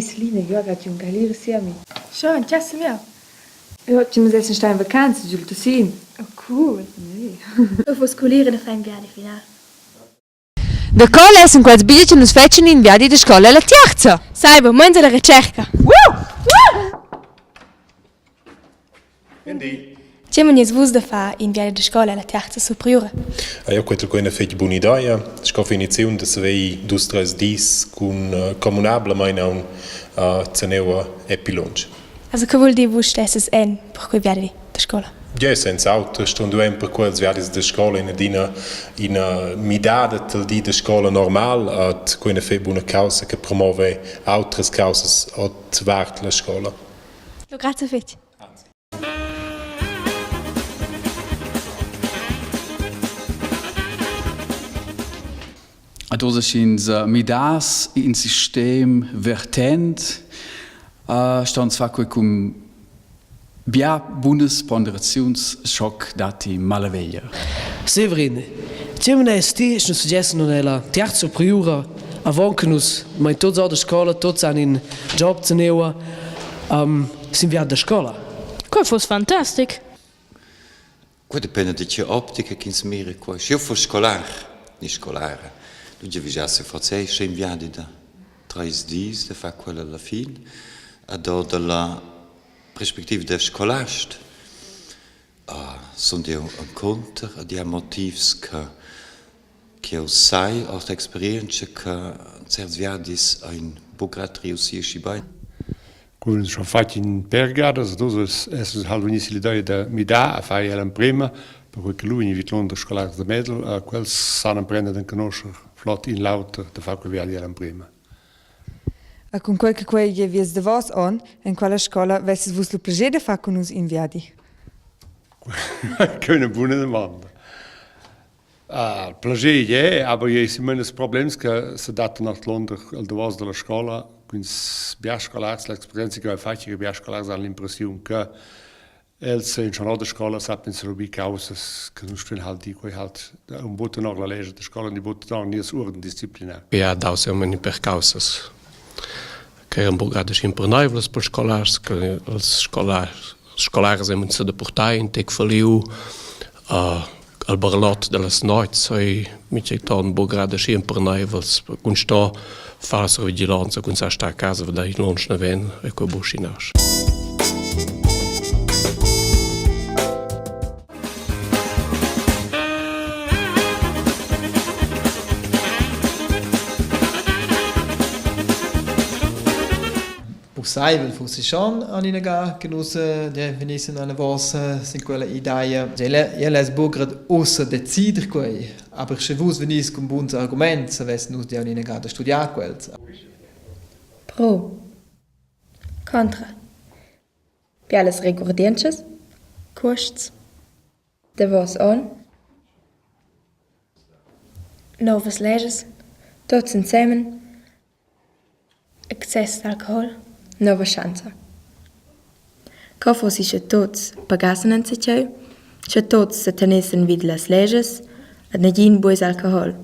Selina, io aggiungo un galire insieme. Schön, tschüss mir. Ja, ci siamo stati in vacanza, giusto sì. Oh, cool. Eu vou escolher na fine viadi final. Da cola sono quasi biglietti che nos facciano in viadi da scuola alla terza. Saiba, manda la ricerca. Quindi, C'è manies vus da fa in viadi da scuola alla terza superiore. io credo che è una buona idea. Scoffi inizione da sei 2-3 dis con comunabile mai non teneva epilonge. Also, che vuol dire vus stesses en per quei viadi da scuola? Ja, senza altro, stando per quels viadis da scuola in midada del di da scuola normal, at quella fe buona causa che promuove altre cause at vart la scuola. Lo grazie fetch. Also sind midas in System vertent, stand zwar cum bia bundes ponderationsschock dati malaveglia. Severin, c'è una esti, ci suggestano nella terza superiore, avant che nus, ma in tutta la scuola, tutti hanno un job zu nehmen, sind wir an der scuola. Das ist fantastisch. Qua dipende da che ottica che insmira qua. Se io fossi scolare, non scolare, tu già vigiassi forse in viadi da 3 dis, da fa quella alla fine, e dalla prospettiva del scolast, sono io un conto di motivi che io sai, ho esperienza che certi viadi in Bograt riuscisci bene. Kun schon fatti in Bergada, also das ist halt wenn ich l'idea da mi da a fare la prima, per cui lui in Vitlon der Scolar da Medel, quel sanno prendere den conoscer flott in lauter da fa che via la prima. A con quel che quei je vies de vos on, in quella scuola vesses vos lo piacere de fa con us in viadi. Keine buone domanda. Piacere, ja, aber je si meines Problems che se data nach Londra al de vos della scuola, quindi biascolars l'esperienza che ho fatto che biascolars hanno l'impressione che els in schon der scuola sappen se rubi causas che non stehen halt die quei halt un botte noch la legge der scuola di botte noch nie orden disciplinar. Ja, da siamo in per causas. Che è un po' grado sempre noivles per scolars, che els scolars siamo se de portai in tec faliu al barlot de las noites, sei mica un po' grado sempre noivles, con sto falsa vigilanza, con sa sta a casa, vedai non ne ven e coi buscinas. Sai, weil fosse schon an ihnen genossen, die venissen alle Wasser, sind quelle Ideen. Ich les bograd außer decider quei, aber se vus venis con buns argument, se ves nus di an ihnen da studiar quels. Pro. Contra. Piales recordienches. Costs. De vos on. Novas leges. Tots insieme. Excess d'alcohol. Nova chance. Ca fossi che tots pagassen en se tgei, che tots se tenessen vid las leges, ad negin buis alcohol.